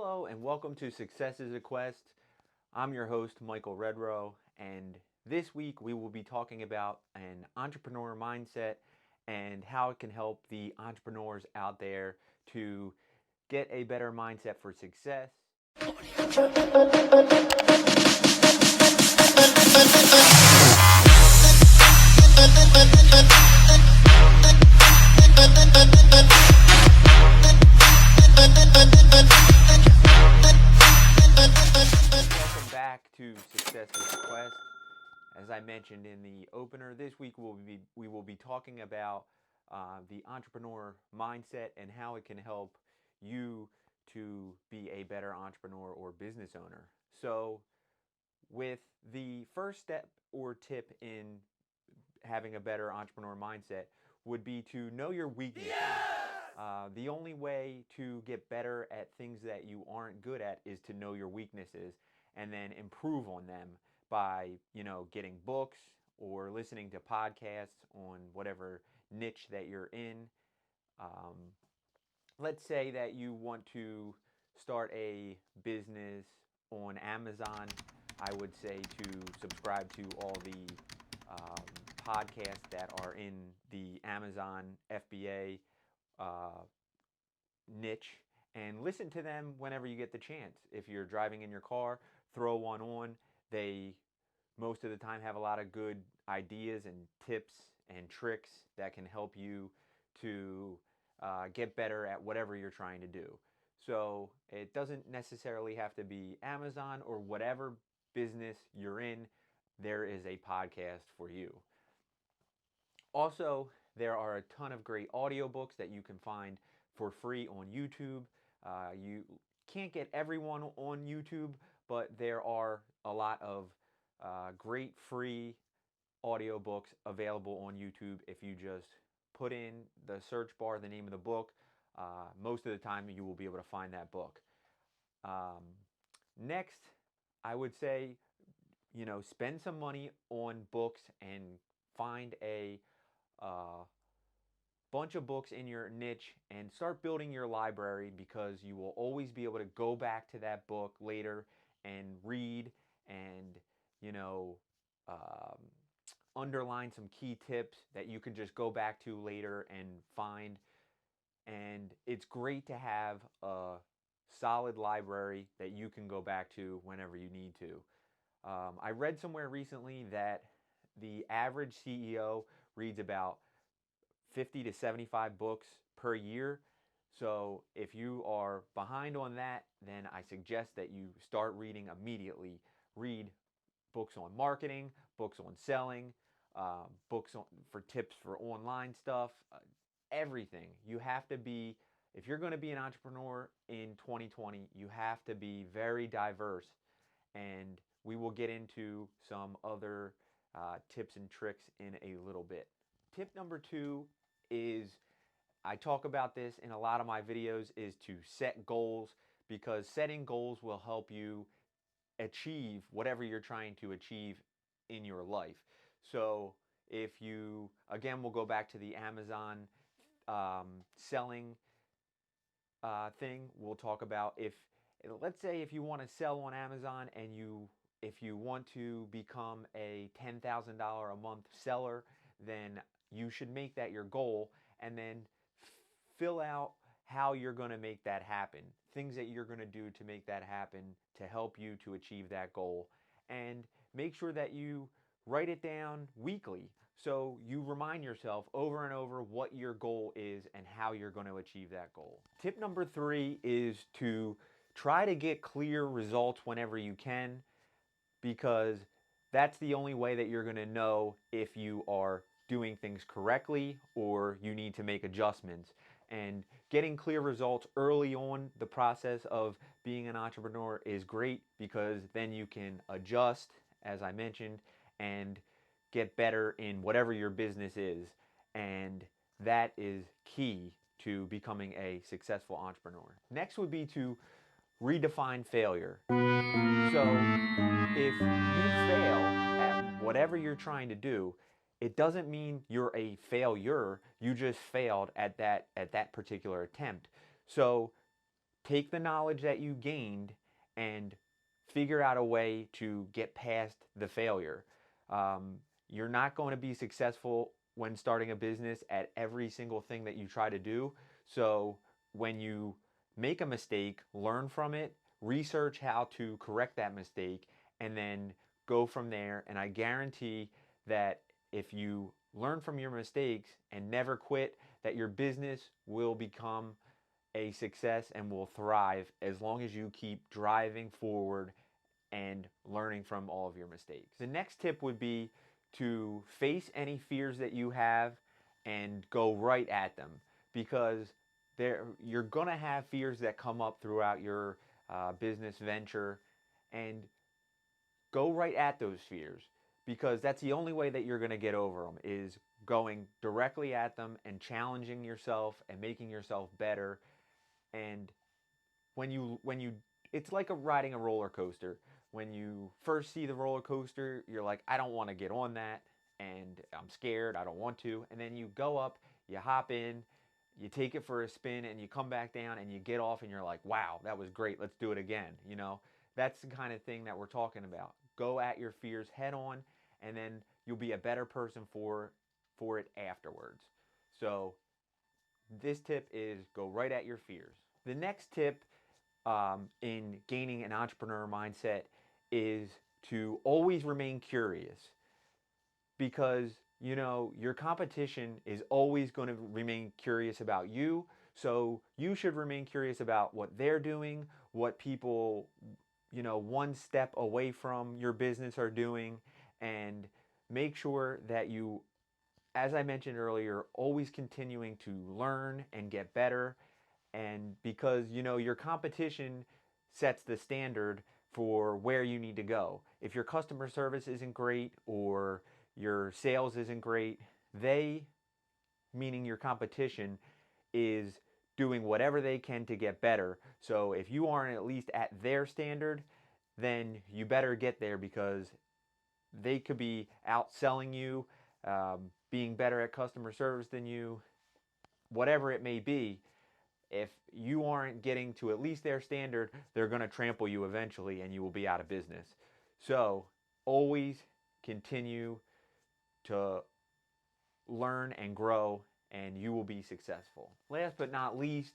Hello and welcome to Success is a Quest. I'm your host, Michael Redrow, and this week we will be talking about an entrepreneur mindset and how it can help the entrepreneurs out there to get a better mindset for success. Welcome back to Success is a Quest. As I mentioned in the opener, this week we will be talking about the entrepreneur mindset and how it can help you to be a better entrepreneur or business owner. So, with the first step or tip in having a better entrepreneur mindset would be to know your weaknesses. The only way to get better at things that you aren't good at is to know your weaknesses and then improve on them by, getting books or listening to podcasts on whatever niche that you're in. Um, let's say that you want to start a business on Amazon. I would say to subscribe to all the um, podcasts that are in the Amazon FBA uh, niche and listen to them whenever you get the chance. If you're driving in your car, throw one on. They most of the time have a lot of good ideas and tips and tricks that can help you to get better at whatever you're trying to do. So it doesn't necessarily have to be Amazon or whatever business you're in, there is a podcast for you. Also, there are a ton of great audiobooks that you can find for free on YouTube. You can't get everyone on YouTube, but there are a lot of great free audiobooks available on YouTube if you just put in the search bar the name of the book. Most of the time, you will be able to find that book. Um, Next, I would say, spend some money on books and find a uh, bunch of books in your niche and start building your library, because you will always be able to go back to that book later and read and, you know, um, underline some key tips that you can just go back to later and find. And it's great to have a solid library that you can go back to whenever you need to. I read somewhere recently that the average CEO reads about 50 to 75 books per year. So if you are behind on that, then I suggest that you start reading immediately. Read books on marketing, books on selling, for tips for online stuff, everything. You have to be, if you're going to be an entrepreneur in 2020, you have to be very diverse. And we will get into some other tips and tricks in a little bit. Tip number 2 is, I talk about this in a lot of my videos, is to set goals, because setting goals will help you achieve whatever you're trying to achieve in your life. So if you, again, we'll go back to the Amazon selling thing. We'll talk about, if, let's say if you want to sell on Amazon and if you want to become a $10,000 a month seller, then you should make that your goal, and then fill out how you're going to make that happen, things that you're going to do to make that happen to help you to achieve that goal. And make sure that you write it down weekly, so you remind yourself over and over what your goal is and how you're going to achieve that goal. Tip number 3 is to try to get clear results whenever you can, because that's the only way that you're going to know if you are doing things correctly or you need to make adjustments. And getting clear results early on the process of being an entrepreneur is great, because then you can adjust, as I mentioned, and get better in whatever your business is. And that is key to becoming a successful entrepreneur. Next would be to redefine failure. So if you fail at whatever you're trying to do, it doesn't mean you're a failure. You just failed at that particular attempt. So take the knowledge that you gained and figure out a way to get past the failure. You're not going to be successful when starting a business at every single thing that you try to do. So when you make a mistake, learn from it, research how to correct that mistake, and then go from there. And I guarantee that if you learn from your mistakes and never quit, that your business will become a success and will thrive as long as you keep driving forward and learning from all of your mistakes. The next tip would be to face any fears that you have and go right at them, because you're going to have fears that come up throughout your business venture, and go right at those fears, because that's the only way that you're going to get over them, is going directly at them and challenging yourself and making yourself better. And when you it's like riding a roller coaster. When you first see the roller coaster, you're like, I don't want to get on that, and I'm scared, I don't want to. And then you go up, you hop in, you take it for a spin, and you come back down and you get off, and you're like, wow, that was great, let's do it again. That's the kind of thing that we're talking about. Go at your fears head on, and then you'll be a better person for it afterwards. So this tip is go right at your fears. The next tip in gaining an entrepreneur mindset is to always remain curious, because your competition is always going to remain curious about you. So you should remain curious about what they're doing, what people one step away from your business are doing, and make sure that you, as I mentioned earlier, always continuing to learn and get better. And because your competition sets the standard for where you need to go. If your customer service isn't great or your sales isn't great, they, meaning your competition, is doing whatever they can to get better. So if you aren't at least at their standard, then you better get there, because they could be outselling you, being better at customer service than you, whatever it may be. If you aren't getting to at least their standard, they're going to trample you eventually and you will be out of business. So always continue to learn and grow, and you will be successful. Last but not least,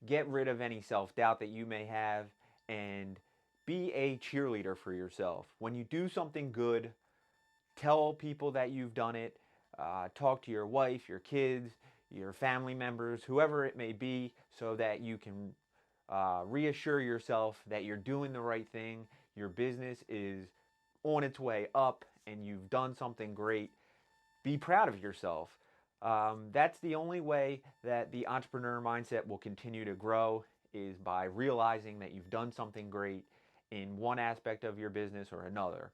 get rid of any self-doubt that you may have, and be a cheerleader for yourself. When you do something good, tell people that you've done it. Talk to your wife, your kids, your family members, whoever it may be, so that you can reassure yourself that you're doing the right thing, your business is on its way up, and you've done something great. Be proud of yourself. That's the only way that the entrepreneur mindset will continue to grow, is by realizing that you've done something great in one aspect of your business or another.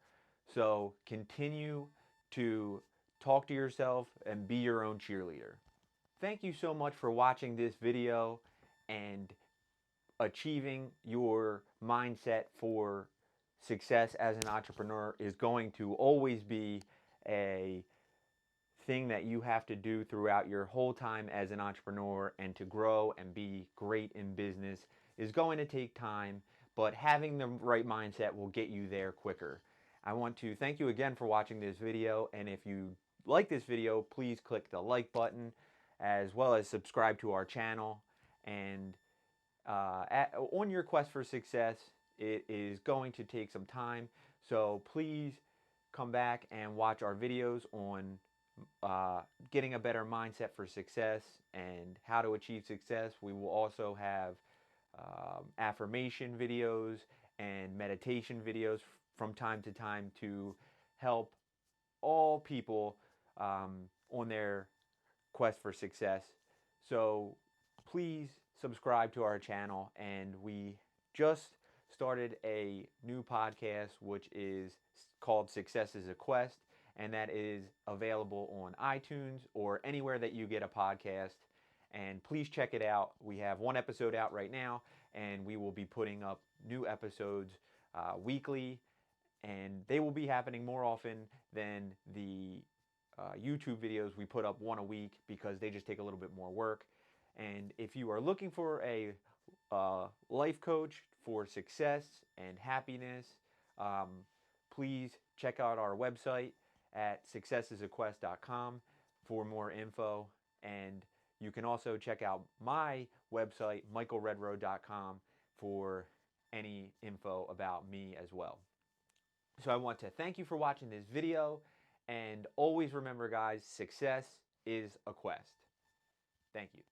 So continue to talk to yourself and be your own cheerleader. Thank you so much for watching this video, and achieving your mindset for success as an entrepreneur is going to always be a thing that you have to do throughout your whole time as an entrepreneur, and to grow and be great in business is going to take time, but having the right mindset will get you there quicker. I want to thank you again for watching this video, and if you like this video, please click the like button, as well as subscribe to our channel. And on your quest for success, it is going to take some time, so please come back and watch our videos on getting a better mindset for success and how to achieve success. We will also have affirmation videos and meditation videos from time to time to help all people on their quest for success. So please subscribe to our channel, and we just started a new podcast which is called Success is a Quest, and that is available on iTunes or anywhere that you get a podcast. And please check it out. We have one episode out right now, and we will be putting up new episodes weekly, and they will be happening more often than the YouTube videos. We put up one a week because they just take a little bit more work. And if you are looking for a life coach for success and happiness. Please check out our website at successisaquest.com for more info. And you can also check out my website, michaelredroad.com, for any info about me as well. So I want to thank you for watching this video, and always remember, guys, success is a quest. Thank you.